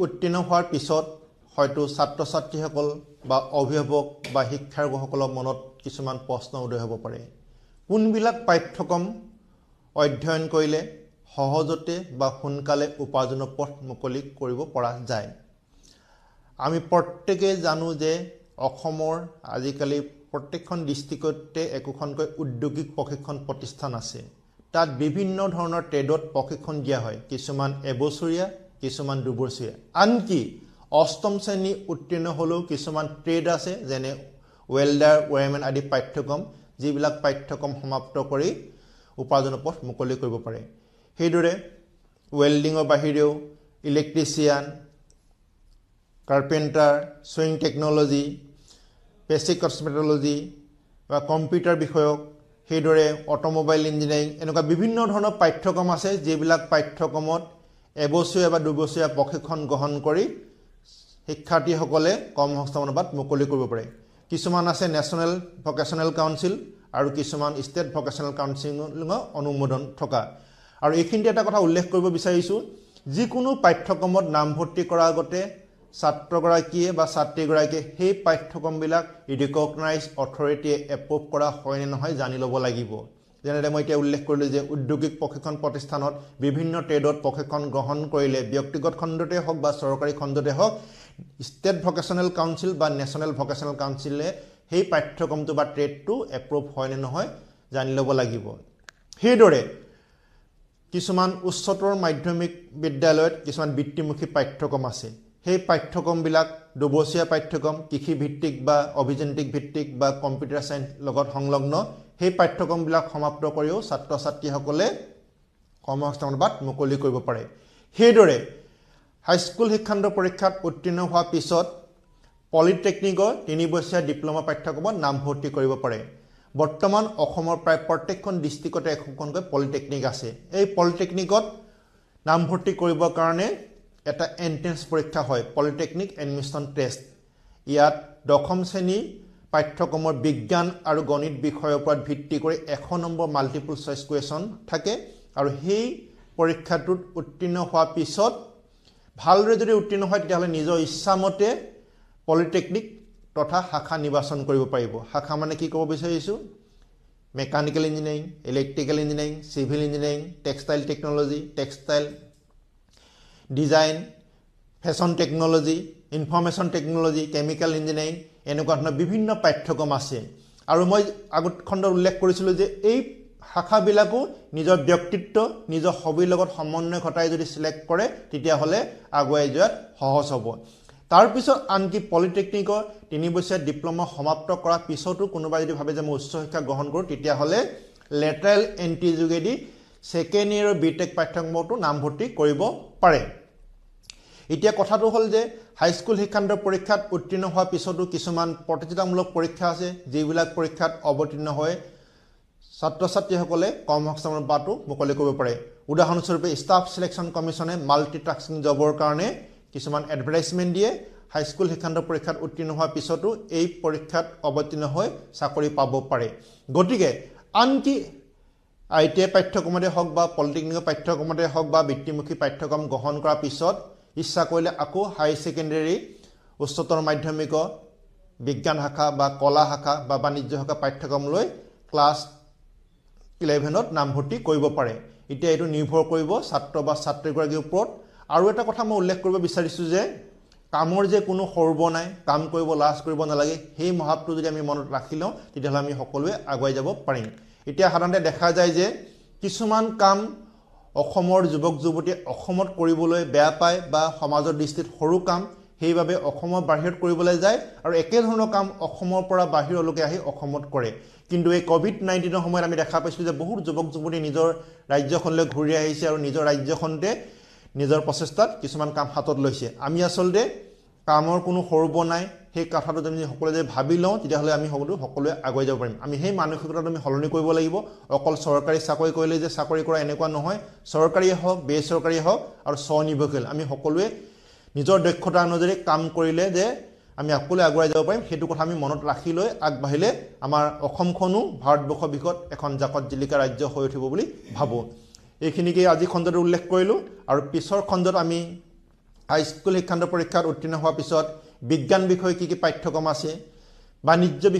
উত্তীৰ্ণ হোৱাৰ পিছত হয়তো ছাত্ৰ ছাত্ৰীসকল বা অভিভাৱক বা শিক্ষাৰ্থীসকলৰ মনত কিছুমান প্ৰশ্ন উদয় হ'ব পাৰে কোনবিলাক পাঠ্যক্ৰম অধ্যয়ন কৰিলে সহজতে বা সোনকালে উপাৰ্জনৰ পথ মুকলি কৰিব পৰা যায় আমি প্ৰত্যেককে জানো যে অসমৰ আজিকালি প্ৰত্যেকখন ডিস্ট্ৰিক্টতে একোখনকৈ উদ্যোগিক প্ৰশিক্ষণ প্ৰতিষ্ঠান আছে তাত বিভিন্ন ধৰণৰ ট্ৰেডত প্ৰশিক্ষণ দিয়া হয় কিছুমান এবছৰীয়া কিছুমান দুবছৰীয়া আনকি অষ্টম শ্ৰেণী উত্তীৰ্ণ হলেও কিছুমান ট্ৰেড আছে যেনে ওয়েল্ডাৰ ওয়াৰমেন আদি পাঠ্যক্ৰম যিবিলাক পাঠ্যক্ৰম সমাপ্ত কৰি উপাৰ্জনৰ পথ মুকলি কৰিব পাৰে সেইদৰে ওয়েল্ডিংৰ বাহিৰেও electrician carpenter sewing technology basic cosmetology বা কম্পিউটাৰ বিষয়ক সেইদৰে অটোমোবাইল ইঞ্জিনিয়াৰিং এনেকুৱা বিভিন্ন ধৰণৰ পাঠ্যক্ৰম আছে যিবিলাক পাঠ্যক্ৰমত এবছৰীয়া বা দুবছৰীয়া প্ৰশিক্ষণ গ্ৰহণ কৰি শিক্ষাৰ্থীসকলে কৰ্মসংস্থাপনৰ বাট মুকলি কৰিব পাৰে কিছুমান আছে নেশ্যনেল ভোকেশনেল কাউন্সিল আৰু কিছুমান ষ্টেট ভোকেশনেল কাউন্সিলৰ অনুমোদন থকা আৰু এইখিনিতে এটা কথা উল্লেখ কৰিব বিচাৰিছো যিকোনো পাঠ্যক্ৰমত নামভৰ্তি কৰাৰ আগতে ছাত্ৰগৰাকীয়ে বা ছাত্ৰীগৰাকীয়ে সেই পাঠ্যক্ৰমবিলাক ৰিকগনাইজ অথৰিটিয়ে এপ্ৰুভ কৰা হয় নে নহয় জানি ল'ব লাগিব যেনে মই এতিয়া উল্লেখ কৰিলো যে উদ্যোগিক প্ৰশিক্ষণ প্ৰতিষ্ঠানত বিভিন্ন ট্ৰেডত প্ৰশিক্ষণ গ্ৰহণ কৰিলে ব্যক্তিগত খণ্ডতে হওক বা চৰকাৰী খণ্ডতে হওক ষ্টেট ভোকেশনেল কাউন্সিল বা নেশ্যনেল ভোকেশনেল কাউন্সিলে সেই পাঠ্যক্ৰমটো বা ট্ৰেডটো এপ্ৰুভ হয় নে নহয় জানি ল'ব লাগিব সেইদৰে কিছুমান উচ্চতৰ মাধ্যমিক বিদ্যালয়ত কিছুমান বৃত্তিমুখী পাঠ্যক্ৰম আছে সেই পাঠ্যক্ৰমবিলাক দুবছৰীয়া পাঠ্যক্ৰম কৃষি ভিত্তিক বা অভিযান্ত্ৰিক ভিত্তিক বা কম্পিউটাৰ সায়েন্স লগত সংলগ্ন সেই পাঠ্যক্ৰমবিলাক সমাপ্ত কৰিও ছাত্ৰ ছাত্ৰীসকলে কৰ্মসংস্থাপনৰ বাট মুকলি কৰিব পাৰে সেইদৰে হাইস্কুল শিক্ষান্ত পৰীক্ষাত উত্তীৰ্ণ হোৱাৰ পিছত পলিটেকনিকৰ 3 বছৰীয়া ডিপ্লোমা পাঠ্যক্ৰমত নামভৰ্তি কৰিব পাৰে বৰ্তমান অসমৰ প্ৰায় প্ৰত্যেকখন ডিস্ট্ৰিক্টতে একোখনকৈ পলিটেকনিক আছে এই পলিটেকনিকত নামভৰ্তি কৰিবৰ কাৰণে এটা এন্ট্ৰেন্স পৰীক্ষা হয় পলিটেকনিক এডমিশন টেষ্ট ইয়াত দশম শ্ৰেণী পাঠ্যক্ৰমৰ বিজ্ঞান আৰু গণিত বিষয়ৰ ওপৰত ভিত্তি কৰি 100 নম্বৰ মাল্টিপল চইচ কুৱেশ্যন থাকে আৰু সেই পৰীক্ষাটোত উত্তীৰ্ণ হোৱাৰ পিছত ভালদৰে যদি উত্তীৰ্ণ হয় তেতিয়াহ'লে নিজৰ ইচ্ছামতে পলিটেকনিক তথা শাখা নিৰ্বাচন কৰিব পাৰিব শাখা মানে কি ক'ব বিচাৰিছো mechanical engineering electrical engineering civil engineering textile technology textile design fashion technology information technology chemical engineering এনেকুৱা ধৰণৰ বিভিন্ন পাঠ্যক্ৰম আছে আৰু মই আগত খণ্ডত উল্লেখ কৰিছিলো যে এই শাখাবিলাকো নিজৰ ব্যক্তিত্ব নিজৰ হবিৰ লগত সমন্বয় ঘটাই যদি সিলেক্ট কৰে তেতিয়া হলে আগুৱাই যোৱাত সহজ হ'ব তাৰ পিছত আনকি পলিটেকনিকৰ 3 বছৰীয়া ডিপ্লোমা সমাপ্ত কৰাৰ পিছতো কোনোবা যদি ভাবে যে মই উচ্চ শিক্ষা গ্ৰহণ কৰো তেতিয়া হলে লেটাৰেল এন্ট্ৰি যোগেদি সেকেন্ড ইয়াৰৰ বিটেক পাঠ্যক্ৰমতো নামভৰ্তি কৰিব পাৰে এতিয়া কথাটো হল যে হাইস্কুল শিক্ষান্ত পৰীক্ষাত উত্তীৰ্ণ হোৱাৰ পিছতো কিছুমান প্ৰতিযোগিতামূলক পৰীক্ষা আছে যিবিলাক পৰীক্ষাত অৱতীৰ্ণ হয় ছাত্ৰ ছাত্ৰীসকলে কৰ্মসংস্থাপনৰ বাটো মুকলি কৰিব পাৰে উদাহৰণস্বৰূপে ষ্টাফ সিলেকশ্যন কমিছনে মাল্টিটাস্কিং জবৰ কাৰণে কিছুমান এডভাৰটাইজমেন্ট দিয়ে হাইস্কুল শিক্ষান্ত পৰীক্ষাত উত্তীৰ্ণ হোৱাৰ পিছতো এই পৰীক্ষাত অৱতীৰ্ণ হৈ চাকৰি পাব পাৰে গতিকে আনকি আইটিআই পাঠ্যক্ৰমতে হওক বা পলিটেকনিকৰ পাঠ্যক্ৰমতে হওক বা বৃত্তিমুখী পাঠ্যক্ৰম গ্ৰহণ কৰাৰ পিছত ইচ্ছা কৰিলে আকৌ হাই সেকেন্ডাৰী উচ্চতৰ মাধ্যমিকৰ বিজ্ঞান শাখা বা কলা শাখা বা বাণিজ্য শাখা পাঠ্যক্ৰম লৈ ক্লাছ 11ত নামভৰ্তি কৰিব পাৰে এতিয়া এটো নিৰ্ভৰ কৰিব ছাত্ৰ বা ছাত্ৰীগৰাকীৰ ওপৰত আৰু এটা কথা মই উল্লেখ কৰিব বিচাৰিছো যে কামৰ যে কোনো সৰ্ব নাই কাম কৰিব লাজ কৰিব নালাগে সেই মহাত্মটো যদি আমি মনত ৰাখি লওঁ তেতিয়াহ'লে আমি সকলোৱে আগুৱাই যাব পাৰিম এতিয়া সাধাৰণতে দেখা যায় যে কিছুমান কাম অসমৰ যুৱক যুৱতী অসমত কৰিবলৈ বেয়া পায় বা সমাজৰ দৃষ্টিত সৰু কাম সেইভাবে অসমৰ বাহিৰত কৰিবলৈ যায় আৰু একে ধৰণৰ কাম অসমৰ পৰা বাহিৰলৈকে আহি অসমত কৰে কিন্তু এই কোভিড-19 সময়ত আমি দেখা পাইছো যে বহুত যুৱক যুৱতী নিজৰ ৰাজ্যখনলৈ ঘূৰি আহিছে আৰু নিজৰ ৰাজ্যখনতে নিজৰ প্ৰচেষ্টাত কিছুমান কাম হাতত লৈছে আমি আসলতে কামৰ কোনো সৰ্ব নাই সেই কথাটো যদি সকলোৱে ভাবি লওঁ তেতিয়াহ'লে আমি সকলোৱে আগুৱাই যাব পাৰিম আমি সেই মানসিকতাটো আমি সলনি কৰিব লাগিব অকল চৰকাৰী চাকৰি কৰিলে যে চাকৰি কৰা এনেকুৱা নহয় চৰকাৰী হওক বেচৰকাৰী হওক আৰু স্বনিৰ্ভৰশীল আমি সকলোৱে নিজৰ দক্ষতা অনুযায়ী কাম কৰিলে যে আমি সকলোৱে আগুৱাই যাব পাৰিম সেইটো কথা আমি মনত ৰাখি লৈ আগবাঢ়িলে আমাৰ অসমখনো ভাৰতবৰ্ষৰ বিকট এখন জাকত জিলিকা ৰাজ্য হৈ উঠিব বুলি ভাবো এইখিনিকে আজি খণ্ডত উল্লেখ কৰিলো আৰু পিছৰ খণ্ডত আমি হাইস্কুল শিক্ষান্ত পৰীক্ষাত উত্তীৰ্ণ হোৱাৰ পিছত বিজ্ঞান বিষয়ে কি পাঠ্যক্ৰম আছে বাণিজ্য